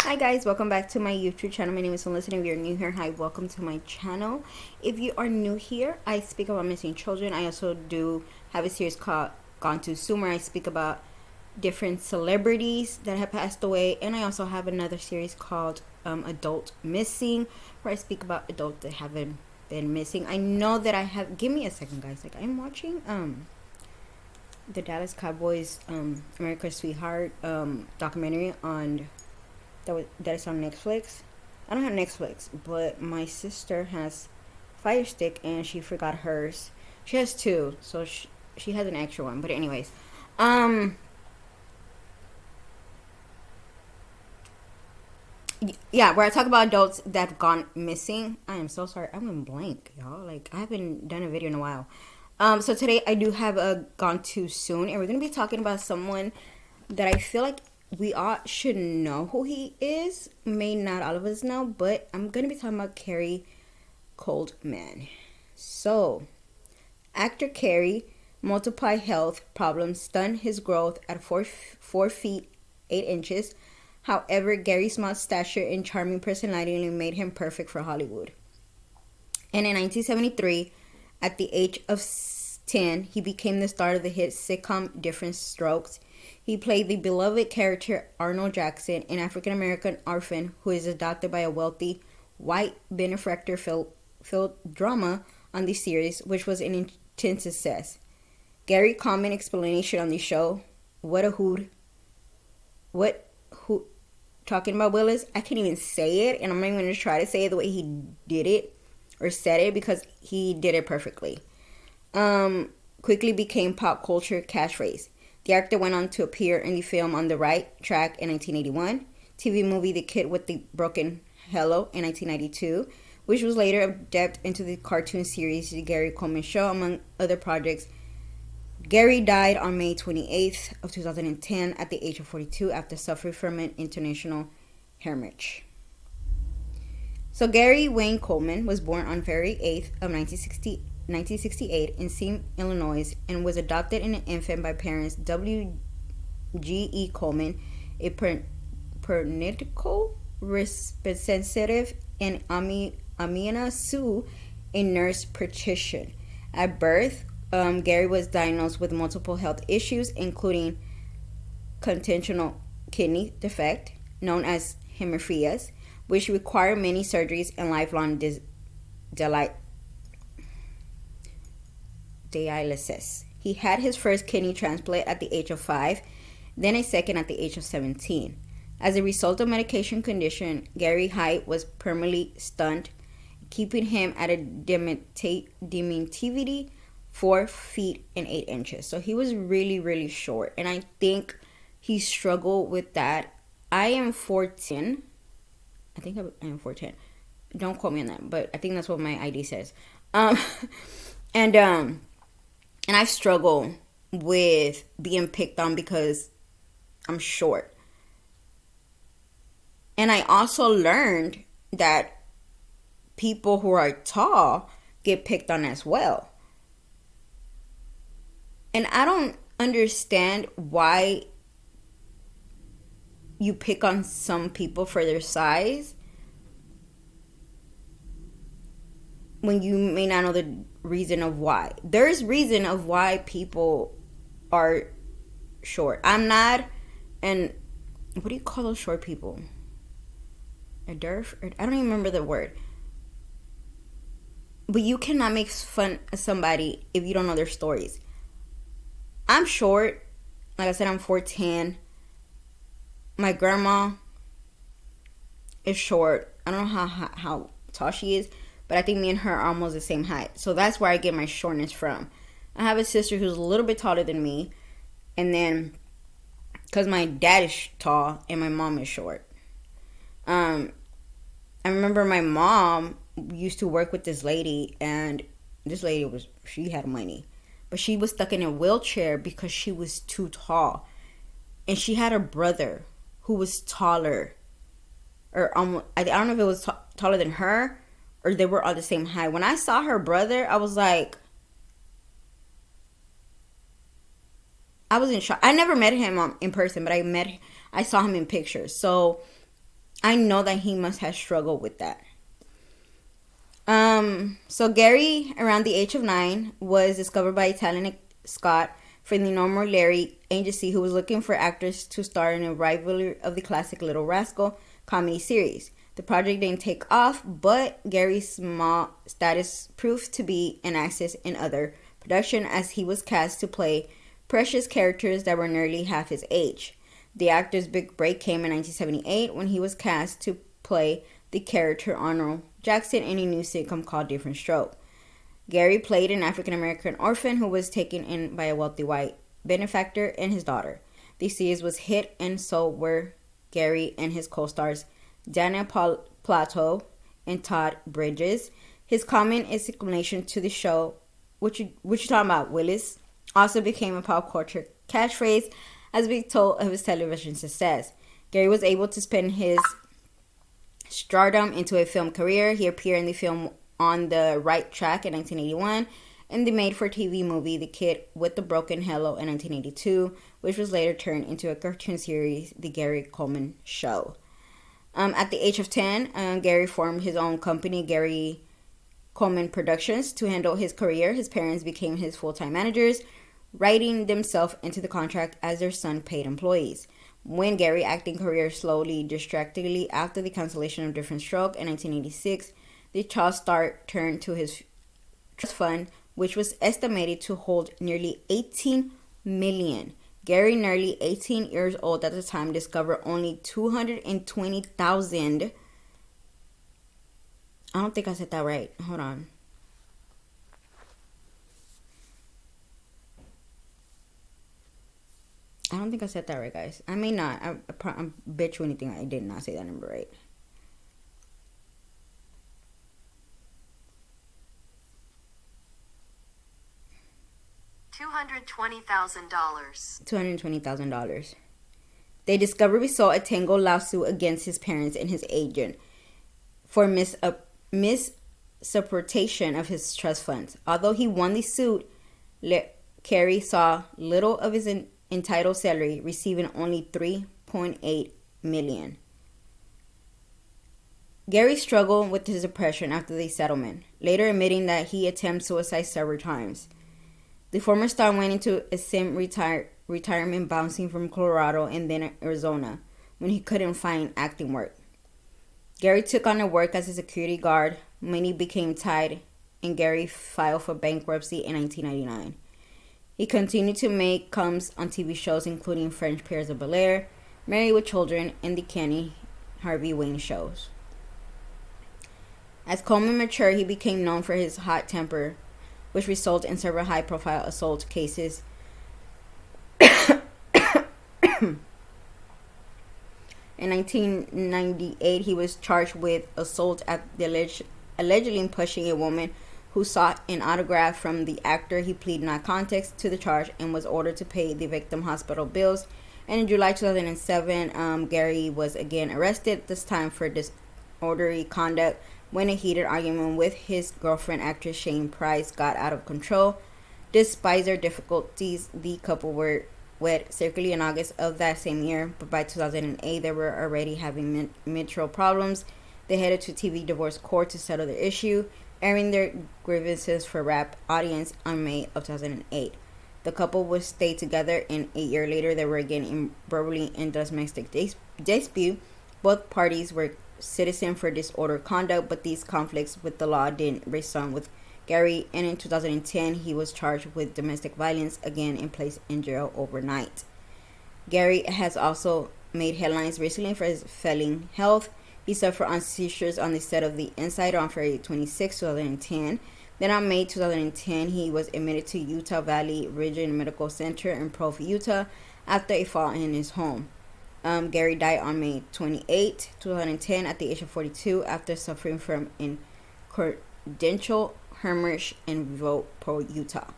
Hi guys, welcome back to my YouTube channel. My name is Melissa, and if you're new here, hi, welcome to my channel. If you are new here, I speak about missing children. I also do have a series called Gone Too Soon, where I speak about different celebrities that have passed away, and I also have another series called Adult Missing, where I speak about adults that haven't been missing. I know that I have, give me a second guys, like I'm watching the Dallas Cowboys America's Sweetheart documentary on that is on Netflix. I don't have Netflix, but my sister has Fire Stick and she forgot hers. She has two, so she has an extra one. But anyways, yeah, where I talk about adults that have gone missing. I am so sorry. I went blank, y'all. Like I haven't done a video in a while. So today I do have a Gone Too Soon, and we're gonna be talking about someone that I feel like we all should know who he is. May not all of us know, but I'm gonna be talking about Kerry Coleman. So, actor Kerry, multiple health problems stunned his growth at 4 feet 8 inches. However, Gary's small stature and charming personality made him perfect for Hollywood. And in 1973, at the age of 10, he became the star of the hit sitcom Different Strokes. He played the beloved character Arnold Jackson, an African-American orphan who is adopted by a wealthy white benefactor-filled drama on the series, which was an intense success. Gary Coleman explanation on the show, what a hoot. What who talking about Willis? I can't even say it, and I'm not even going to try to say it the way he did it or said it because he did it perfectly. Quickly became pop culture catchphrase. The actor went on to appear in the film On the Right Track in 1981, TV movie The Kid with the Broken Hello in 1992, which was later adapted into the cartoon series The Gary Coleman Show, among other projects. Gary died on May 28th of 2010 at the age of 42 after suffering from an international hemorrhage. So Gary Wayne Coleman was born on February 8th of 1968 in Seam, Illinois, and was adopted as an infant by parents W. G. E. Coleman, a parental representative, and Amina Sue, a nurse practitioner. At birth, Gary was diagnosed with multiple health issues, including congenital kidney defect, known as hemophilia, which required many surgeries and lifelong dialysis. He had his first kidney transplant at the age of 5, then a second at the age of 17. As a result of medication condition, Gary's height was permanently stunted, keeping him at a diminutive 4 feet and 8 inches. So he was really, really short, and I think he struggled with that. I am 4'10". I think I am 4'10". Don't quote me on that, but I think that's what my ID says. And I struggle with being picked on because I'm short. And I also learned that people who are tall get picked on as well. And I don't understand why you pick on some people for their size when you may not know the reason of why. There's reason of why people are short. I'm not an, what do you call those short people? A derf? I don't even remember the word. But you cannot make fun of somebody if you don't know their stories. I'm short. Like I said, I'm 4'10". My grandma is short. I don't know how tall she is, but I think me and her are almost the same height. So that's where I get my shortness from. I have a sister who's a little bit taller than me. And then, because my dad is tall and my mom is short. I remember my mom used to work with this lady. And this lady she had money. But she was stuck in a wheelchair because she was too tall. And she had a brother who was taller. Or I don't know if it was taller than her, or they were all the same height. When I saw her brother, I was like, I was in shock. I never met him in person, but I saw him in pictures. So I know that he must have struggled with that. So Gary, around the age of 9, was discovered by talented Scott from the Normal Larry agency, who was looking for actors to star in a rivalry of the classic Little Rascal comedy series. The project didn't take off, but Gary's small status proved to be an asset in other production, as he was cast to play precious characters that were nearly half his age. The actor's big break came in 1978 when he was cast to play the character Arnold Jackson in a new sitcom called Different Stroke. Gary played an African American orphan who was taken in by a wealthy white benefactor and his daughter. The series was hit, and so were Gary and his co-stars Daniel Plato and Todd Bridges. His comment exclamation to the show, "What you talking about, Willis?" also became a pop culture catchphrase as a big toll of his television success. Gary was able to spin his stardom into a film career. He appeared in the film On the Right Track in 1981 and the made-for-TV movie The Kid with the Broken Hello in 1982, which was later turned into a cartoon series, The Gary Coleman Show. At the age of 10, Gary formed his own company, Gary Coleman Productions, to handle his career. His parents became his full-time managers, writing themselves into the contract as their son paid employees. When Gary's acting career slowly, distractingly after the cancellation of Different Stroke in 1986, the child star turned to his trust fund, which was estimated to hold nearly $18 million. Gary, nearly 18 years old at the time, discovered only $220,000. I don't think I said that right. Hold on. I don't think I said that right, guys. I may not. I bet you anything I did not say that number right. $220,000. They discovered we saw a tangled lawsuit against his parents and his agent for misappropriation of his trust funds. Although he won the suit, Carey saw little of his entitled salary, receiving only $3.8 million. Gary struggled with his depression after the settlement, later admitting that he attempted suicide several times. The former star went into a retirement, bouncing from Colorado and then Arizona when he couldn't find acting work. Gary took on the work as a security guard. Money became tight, and Gary filed for bankruptcy in 1999. He continued to make comes on TV shows including French Pairs of Bel-Air, Married with Children, and the Kenny Harvey Wayne shows. As Coleman matured, he became known for his hot temper, which resulted in several high-profile assault cases. In 1998, he was charged with assault allegedly pushing a woman who sought an autograph from the actor. He pleaded not contest to the charge and was ordered to pay the victim hospital bills. And in July 2007, Gary was again arrested, this time for disorderly conduct, when a heated argument with his girlfriend, actress Shane Price, got out of control. Despite their difficulties, the couple were wed secretly in August of that same year, but by 2008 they were already having marital problems. They headed to TV divorce court to settle the issue, airing their grievances for rap audience on May of 2008. The couple would stay together, and a year later they were again verbally in domestic dispute. Both parties were citizen for disorderly conduct, but these conflicts with the law didn't resolve with Gary, and in 2010 he was charged with domestic violence again and placed in jail overnight. Gary has also made headlines recently for his failing health. He suffered on seizures on the set of The Insider on February 26, 2010. Then on May 2010, he was admitted to Utah Valley Regional Medical Center in Provo, Utah, after a fall in his home. Gary died on May 28, 2010, at the age of 42, after suffering from an congenital hemorrhage in Villeport, Utah.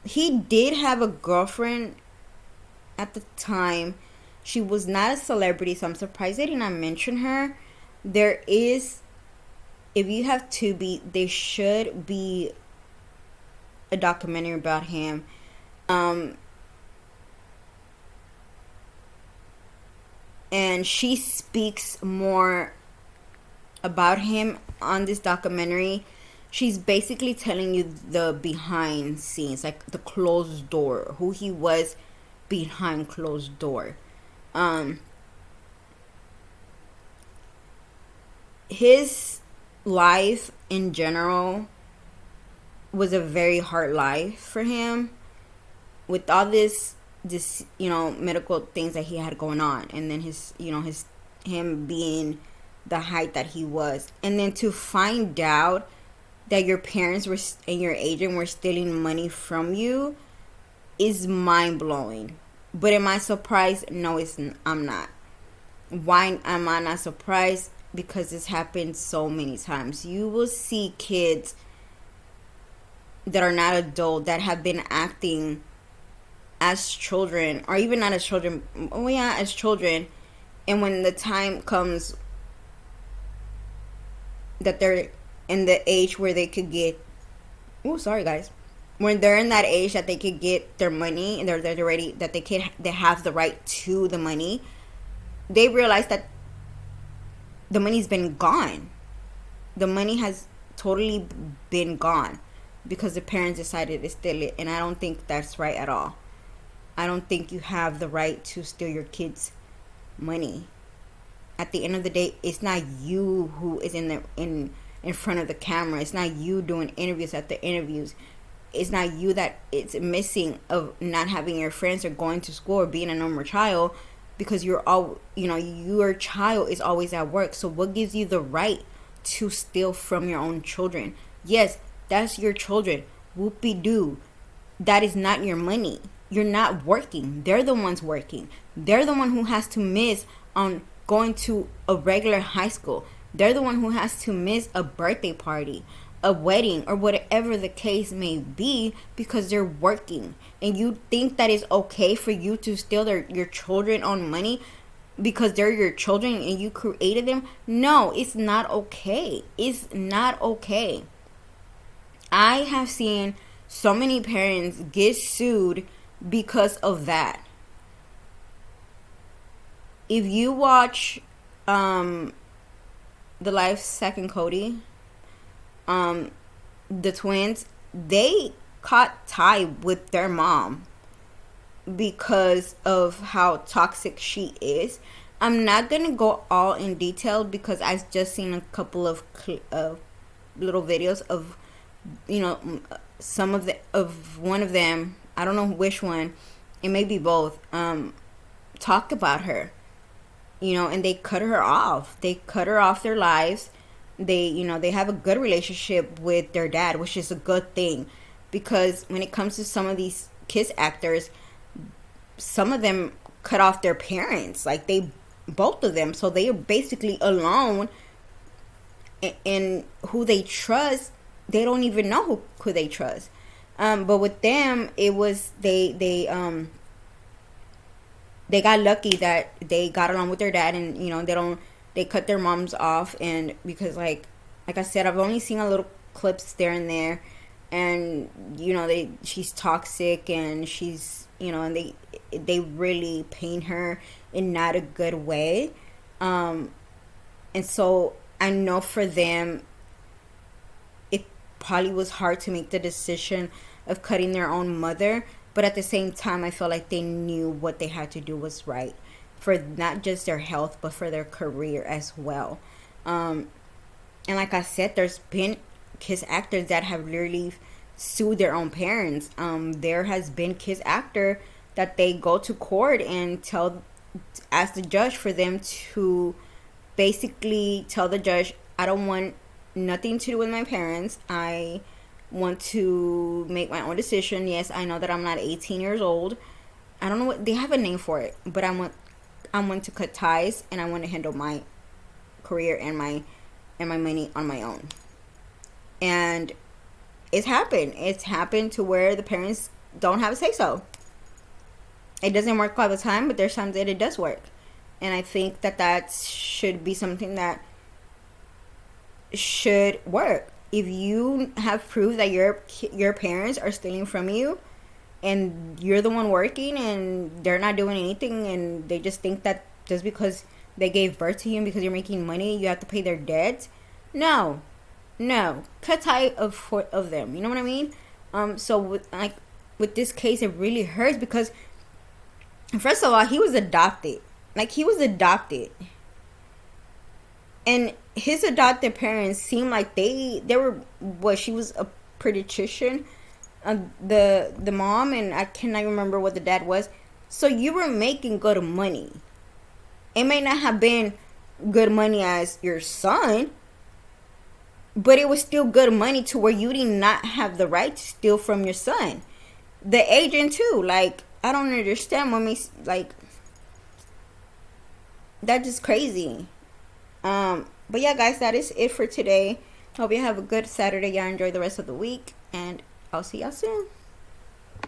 He did have a girlfriend at the time. She was not a celebrity, so I'm surprised they did not mention her. There is, if you have Tubi, there should be a documentary about him. and she speaks more about him on this documentary. She's basically telling you the behind scenes, like the closed door, who he was behind closed door. um his life in general was a very hard life for him, with all this medical things that he had going on, and then his him being the height that he was, and then to find out that your parents were and your agent were stealing money from you is mind-blowing. But am I surprised? No, I'm not. Why am I not surprised? Because this happens so many times. You will see kids that are not adult that have been acting as children, or even not as children. Oh yeah, as children. And when the time comes that they're in the age where they could get, oh sorry guys, when they're in that age that they could get their money, and they're ready, that they have the right to the money, they realize that the money's been gone. The money has totally been gone because the parents decided to steal it, and I don't think that's right at all. I don't think you have the right to steal your kids' money. At the end of the day, it's not you who is in front of the camera. It's not you doing interviews at the interviews. It's not you that it's missing of not having your friends or going to school or being a normal child, because your child is always at work. So what gives you the right to steal from your own children? Yes, that's your children. Whoopie-doo. That is not your money. You're not working. They're the ones working. They're the one who has to miss on going to a regular high school. They're the one who has to miss a birthday party, a wedding, or whatever the case may be, because they're working. And you think that it's okay for you to steal your children on money because they're your children and you created them? No, it's not okay. It's not okay. I have seen so many parents get sued because of that. If you watch The Life Second Cody, the twins, they caught tie with their mom because of how toxic she is. I'm not gonna go all in detail because I've just seen a couple of little videos of some of one of them. I don't know which one. It may be both. Talked about her, and they cut her off. They cut her off their lives. They have a good relationship with their dad, which is a good thing, because when it comes to some of these kiss actors, some of them cut off their parents, like both of them, so they are basically alone. And who they trust, they don't even know who they trust. But with them, it was they got lucky that they got along with their dad, and they cut their moms off. And because like I said, I've only seen a little clips there and there, and she's toxic, and she's and they really paint her in not a good way. And so I know for them it probably was hard to make the decision of cutting their own mother, but at the same time I feel like they knew what they had to do was right, for not just their health but for their career as well. And like I said, there's been kiss actors that have literally sued their own parents. There has been kiss actor that they go to court and ask the judge for them to basically tell the judge, I don't want nothing to do with my parents. I want to make my own decision. Yes, I know that I'm not 18 years old. I don't know what they have a name for it, but I want to cut ties, and I want to handle my career and my money on my own. And it's happened to where the parents don't have a say so. It doesn't work all the time, but there's times that it does work. And I think that should be something that should work. If you have proof that your parents are stealing from you, and you're the one working, and they're not doing anything, and they just think that just because they gave birth to you and because you're making money, you have to pay their debts. No, no, cut tie of them. You know what I mean? So with this case, it really hurts because first of all, he was adopted. Like, he was adopted, and his adopted parents seemed like they were what, she was a pediatrician, the mom, and I cannot remember what the dad was. So you were making good money. It may not have been good money as your son, but it was still good money to where you did not have the right to steal from your son. The agent too, like, I don't understand what makes, like, that's just crazy. But yeah, guys, that is it for today. Hope you have a good Saturday. Y'all enjoy the rest of the week, and I'll see y'all soon.